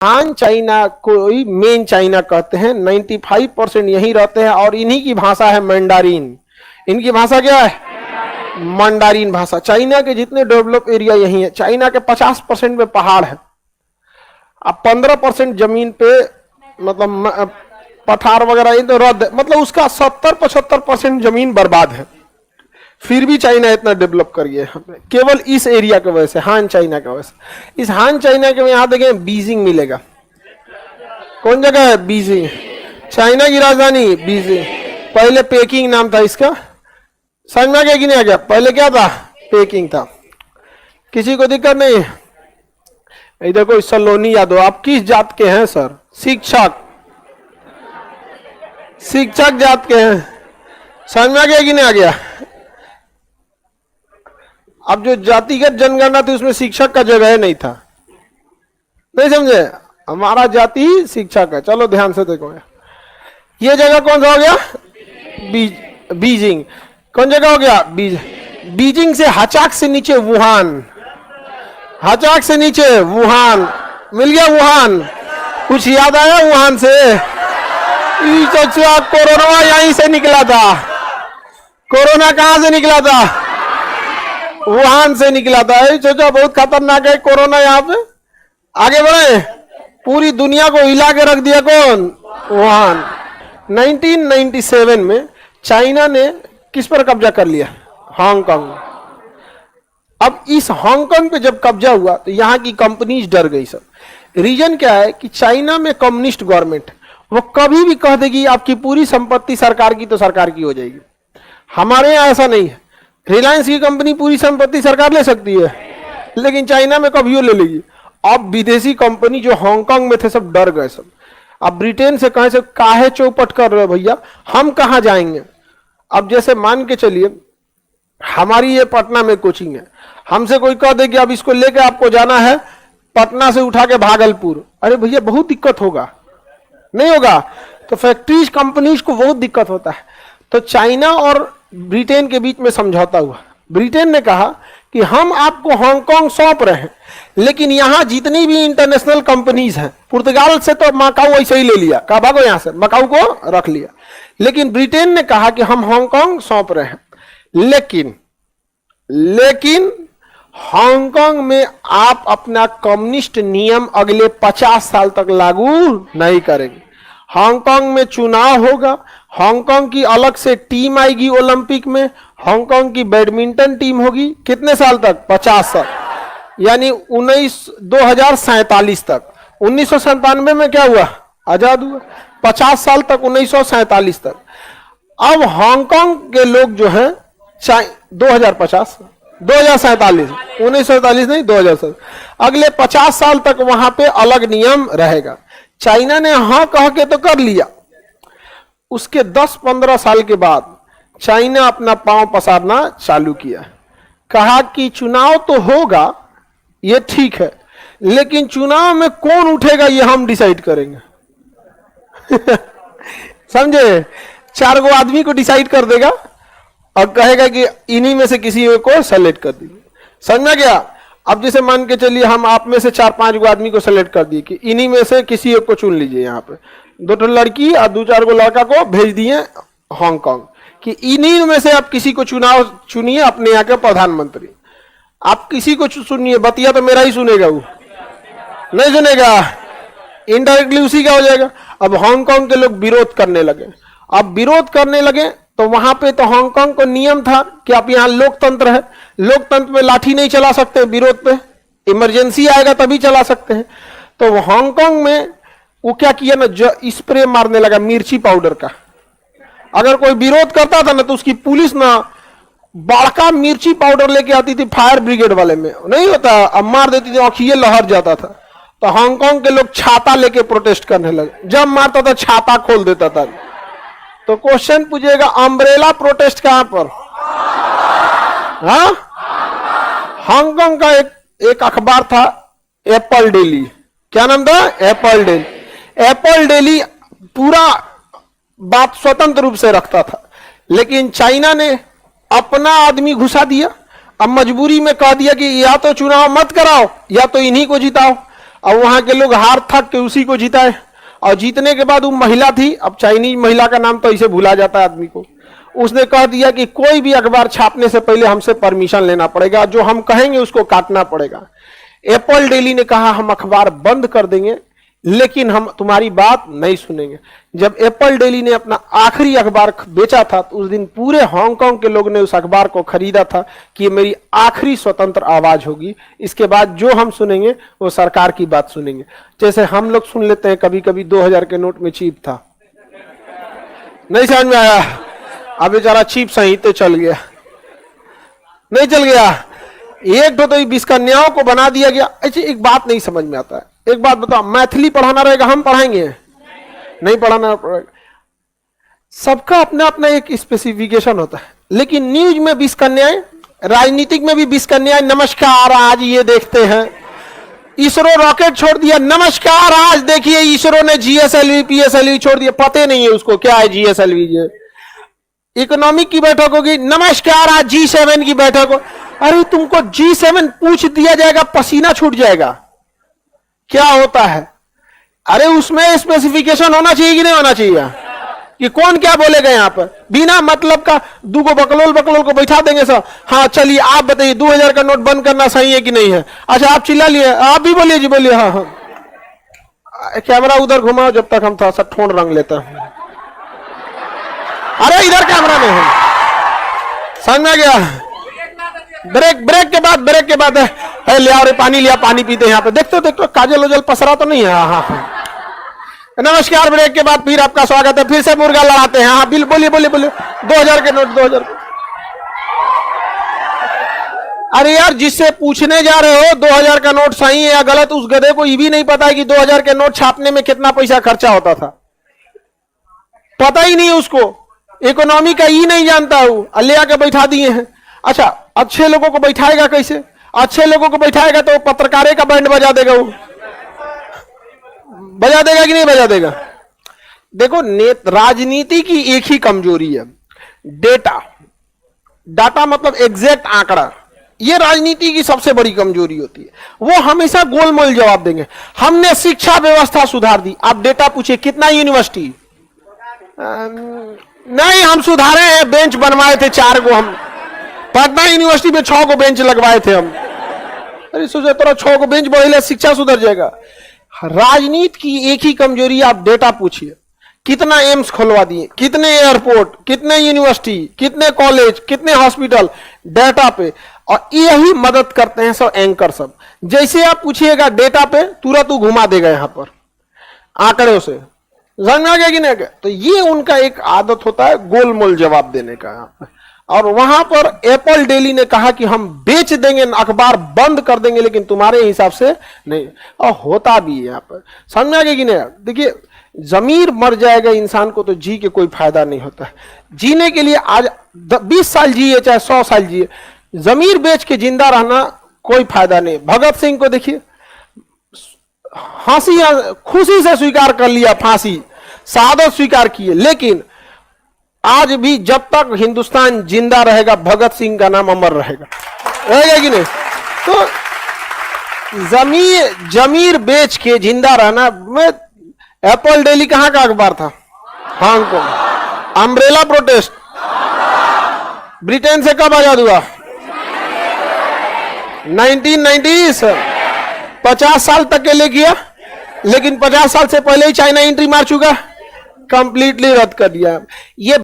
हान चाइना को ही main China कहते हैं। 95% यहीं रहते हैं और इन्हीं की भाषा है मैंडारिन। इनकी भाषा क्या है? मंडारिन भाषा। चाइना के जितने डेवलप एरिया यही है। चाइना के 50% में पहाड़ है, अब 15% जमीन पे मतलब पठार वगैरह ये तो रद्द है, मतलब उसका 70-75% जमीन बर्बाद है। फिर भी चाइना इतना डेवलप कर गया है केवल इस एरिया की वजह से, हान चाइना की वजह से। इस हान चाइना के यहाँ देखें बीजिंग मिलेगा। कौन जगह है? बीजिंग। चाइना की राजधानी बीजिंग। पहले पेकिंग नाम था इसका। समझ में आ गया कि नहीं आ गया? पहले क्या था? पेकिंग था। किसी को दिक्कत नहीं? इधर कोई सलोनी यादव, आप किस जात के हैं सर? शिक्षक। शिक्षक जात के हैं। समझ में आ गया कि नहीं आ गया? अब जो जातिगत जनगणना थी उसमें शिक्षक का जगह नहीं था, नहीं समझे? हमारा जाति शिक्षक है। चलो ध्यान से देखो, ये जगह कौन सा हो गया? बीजिंग। कौन जगह हो गया? बीजिंग से हचाक से नीचे वुहान। हचाक से नीचे वुहान मिल गया। वुहान कुछ याद आया? वुहान से कोरोना यहीं से निकला था। कोरोना कहां से निकला था? वुहान से निकला था। सोचा बहुत खतरनाक है कोरोना। यहाँ पे आगे बढ़े, पूरी दुनिया को हिला के रख दिया कौन? वुहान। 1997 में चाइना ने किस पर कब्जा कर लिया? हांगकांग। अब इस हांगकांग पे जब कब्जा हुआ तो यहाँ की कंपनीज डर गई सब। रीजन क्या है कि चाइना में कम्युनिस्ट गवर्नमेंट, वो कभी भी कह देगी आपकी पूरी संपत्ति सरकार की तो सरकार की हो जाएगी। हमारे यहाँ ऐसा नहीं है। रिलायंस की कंपनी पूरी संपत्ति सरकार ले सकती है, लेकिन चाइना में कभी वो ले लेगी। अब विदेशी कंपनी जो हांगकांग में थे सब डर गए सब। अब ब्रिटेन से कहे से काहे चौपट कर रहे हो भैया, हम कहाँ जाएंगे? अब जैसे मान के चलिए हमारी ये पटना में कोचिंग है, हमसे कोई कह दे कि अब इसको लेके आपको जाना है पटना से उठा के भागलपुर, अरे भैया बहुत दिक्कत होगा, नहीं होगा? तो फैक्ट्रीज कंपनीज को बहुत दिक्कत होता है। तो चाइना और ब्रिटेन के बीच में समझौता हुआ। ब्रिटेन ने कहा कि हम आपको हांगकांग सौंप रहे हैं, लेकिन यहां जितनी भी इंटरनेशनल कंपनीज हैं, पुर्तगाल से तो मकाऊ ऐसे ही ले लिया, कहा भागो यहां से, मकाऊ को रख लिया। लेकिन ब्रिटेन ने कहा कि हम हांगकांग सौंप रहे हैं, लेकिन हांगकांग में आप अपना कम्युनिस्ट नियम अगले 50 साल तक लागू नहीं करेंगे। हांगकांग में चुनाव होगा, हांगकांग की अलग से टीम आएगी ओलंपिक में, हांगकांग की बैडमिंटन टीम होगी। कितने साल तक? 50 साल, यानी 2047 तक। 1997 में क्या हुआ? आजाद हुआ। 50 साल तक, 1947 तक। अब हांगकांग के लोग जो है 2050 2047 1947 नहीं 2047, अगले 50 साल तक वहां पे अलग नियम रहेगा। चाइना ने हाँ कह के तो कर लिया। उसके 10-15 साल के बाद चाइना अपना पांव पसारना चालू किया। कहा कि चुनाव तो होगा, ये ठीक है, लेकिन चुनाव में कौन उठेगा ये हम डिसाइड करेंगे। समझे? 4 गो आदमी को डिसाइड कर देगा और कहेगा कि इन्हीं में से किसी एक को सेलेक्ट कर दीजिए। समझ में गया? अब जैसे मान के चलिए हम आप में से 4-5 गो आदमी को सेलेक्ट कर दिए कि इन्हीं में से किसी एक को चुन लीजिए। यहाँ पे 2 लड़की और 2-4 गो लड़का को भेज दिए हांगकांग कि इन्हीं में से आप किसी को चुनिए अपने यहाँ के प्रधानमंत्री। आप किसी को सुनिए, बतिया तो मेरा ही सुनेगा, वो नहीं सुनेगा, इनडायरेक्टली उसी का हो जाएगा। अब हांगकांग के लोग विरोध करने लगे। अब विरोध करने लगे तो वहां पे तो हांगकांग को नियम था कि आप यहाँ लोकतंत्र है, लोकतंत्र में लाठी नहीं चला सकते, विरोध पे इमरजेंसी आएगा तभी चला सकते हैं। तो हांगकांग में वो क्या किया ना, जो स्प्रे मारने लगा मिर्ची पाउडर का। अगर कोई विरोध करता था ना तो उसकी पुलिस ना बड़का मिर्ची पाउडर लेके आती थी, फायर ब्रिगेड वाले में नहीं होता, अब मार देती थी, आंखिए लहर जाता था। तो हांगकांग के लोग छाता लेके प्रोटेस्ट करने लगे, जब मारता था छाता खोल देता था। तो क्वेश्चन पूछेगा, अम्ब्रेला प्रोटेस्ट कहां पर? हाँ, हांगकांग का एक अखबार था एप्पल डेली। क्या नाम था? Apple daily. एप्पल डेली पूरा बात स्वतंत्र रूप से रखता था, लेकिन चाइना ने अपना आदमी घुसा दिया। अब मजबूरी में कह दिया कि या तो चुनाव मत कराओ या तो इन्हीं को जिताओ। अब वहां के लोग हार थक के उसी को जिताए, और जीतने के बाद वो महिला थी, अब चाइनीज महिला का नाम तो इसे भूला जाता है आदमी को, उसने कह दिया कि कोई भी अखबार छापने से पहले हमसे परमिशन लेना पड़ेगा, जो हम कहेंगे उसको काटना पड़ेगा। एप्पल डेली ने कहा हम अखबार बंद कर देंगे लेकिन हम तुम्हारी बात नहीं सुनेंगे। जब एप्पल डेली ने अपना आखिरी अखबार बेचा था तो उस दिन पूरे हांगकांग के लोग ने उस अखबार को खरीदा था कि ये मेरी आखिरी स्वतंत्र आवाज होगी, इसके बाद जो हम सुनेंगे वो सरकार की बात सुनेंगे। जैसे हम लोग सुन लेते हैं कभी कभी 2000 के नोट में चीप था, नहीं समझ में आया, अब बेचारा चीप सही तो चल गया, नहीं चल गया, एक तो बीस कन्याओं को बना दिया गया। अच्छा एक बात नहीं समझ में आता है, एक बात बताओ, मैथिली पढ़ाना रहेगा, हम पढ़ाएंगे? नहीं पढ़ाना पड़ेगा। सबका अपना अपना एक स्पेसिफिकेशन होता है, लेकिन न्यूज में 20 कन्याएं, राजनीतिक में भी 20 कन्याएं, नमस्कार आज ये देखते हैं इसरो रॉकेट छोड़ दिया, नमस्कार आज देखिए इसरो ने जीएसएलवी पीएसएलवी छोड़ दिया, पते नहीं है उसको क्या है जीएसएलवी। इकोनॉमिक की बैठक होगी, नमस्कार आज G7 की बैठक हो, अरे तुमको G7 पूछ दिया जाएगा, पसीना छूट जाएगा, क्या होता है? अरे उसमें स्पेसिफिकेशन होना चाहिए कि नहीं होना चाहिए कि कौन क्या बोलेगा? यहाँ पर बिना मतलब का दूगो बकलोल को बैठा देंगे सब, हाँ चलिए आप बताइए 2000 का नोट बंद करना सही है कि नहीं है? अच्छा आप चिल्ला लिए, आप भी बोलिए जी, बोलिए। हाँ हाँ कैमरा उधर घुमाओ जब तक हम थोड़ा सा ठोड़ रंग लेते हैं। अरे इधर कैमरा में है, समझ में गया? ब्रेक के बाद है ले आओ रे पानी, लिया पानी पीते हैं यहाँ पे, देखते काजल वजल पसरा तो नहीं है? हाँ हाँ नमस्कार, ब्रेक के बाद फिर आपका स्वागत है, फिर से मुर्गा लड़ाते हैं। हाँ बिल बोलिए 2000 के नोट 2000। अरे यार जिससे पूछने जा रहे हो 2000 का नोट सही है या गलत, उस गधे को ये भी नहीं पता है कि 2000 के नोट छापने में कितना पैसा खर्चा होता था, पता ही नहीं उसको, इकोनॉमी का ही नहीं जानता वो, ले आके बैठा दिए हैं। अच्छा अच्छे लोगों को बैठाएगा कैसे? अच्छे लोगों को बैठाएगा तो पत्रकारे का बैंड बजा देगा, वो बजा देगा कि नहीं बजा देगा? देखो राजनीति की एक ही कमजोरी है, डाटा मतलब एग्जैक्ट आंकड़ा, ये राजनीति की सबसे बड़ी कमजोरी होती है। वो हमेशा गोलमोल जवाब देंगे। हमने शिक्षा व्यवस्था सुधार दी, आप डेटा पूछिए कितना यूनिवर्सिटी, नहीं हम सुधारे हैं, बेंच बनवाए थे 4 गो, हम पटना यूनिवर्सिटी में 6 गो बेंच लगवाए थे हम। अरे सोचे तोरा 6 गो बेंच बढ़े शिक्षा सुधर जाएगा? राजनीति की एक ही कमजोरी, आप डेटा पूछिए, कितना एम्स खुलवा दिए, कितने एयरपोर्ट, कितने यूनिवर्सिटी, कितने कॉलेज, कितने हॉस्पिटल, डेटा पे। और यही मदद करते हैं सब एंकर सब, जैसे आप पूछिएगा डेटा पे तुरंत वो घुमा देगा यहाँ पर आंकड़ों से, समझ में आ गया कि नहीं गया? तो ये उनका एक आदत होता है गोलमोल जवाब देने का यहाँ पर। और वहां पर एप्पल डेली ने कहा कि हम बेच देंगे, अखबार बंद कर देंगे, लेकिन तुम्हारे हिसाब से नहीं, और होता भी है यहाँ पर, समझ में आ गया कि नहीं? देखिए जमीर मर जाएगा इंसान को तो जी के कोई फायदा नहीं होता है। जीने के लिए आज 20 साल जिए चाहे 100 साल जिए, जमीर बेच के जिंदा रहना कोई फायदा नहीं। भगत सिंह को देखिए, हंसी खुशी से स्वीकार कर लिया फांसी, शहादत स्वीकार किए, लेकिन आज भी जब तक हिंदुस्तान जिंदा रहेगा भगत सिंह का नाम अमर रहेगा कि नहीं? तो जमीर बेच के जिंदा रहना। मैं एप्पल डेली कहां का अखबार था? हांगकांग। अम्ब्रेला प्रोटेस्ट ब्रिटेन से कब आजाद हुआ? 1990। 50 साल तक के लिए किया, लेकिन 50 साल से पहले ही चाइना एंट्री मार चुका, कंप्लीटली रद्द कर दिया। ये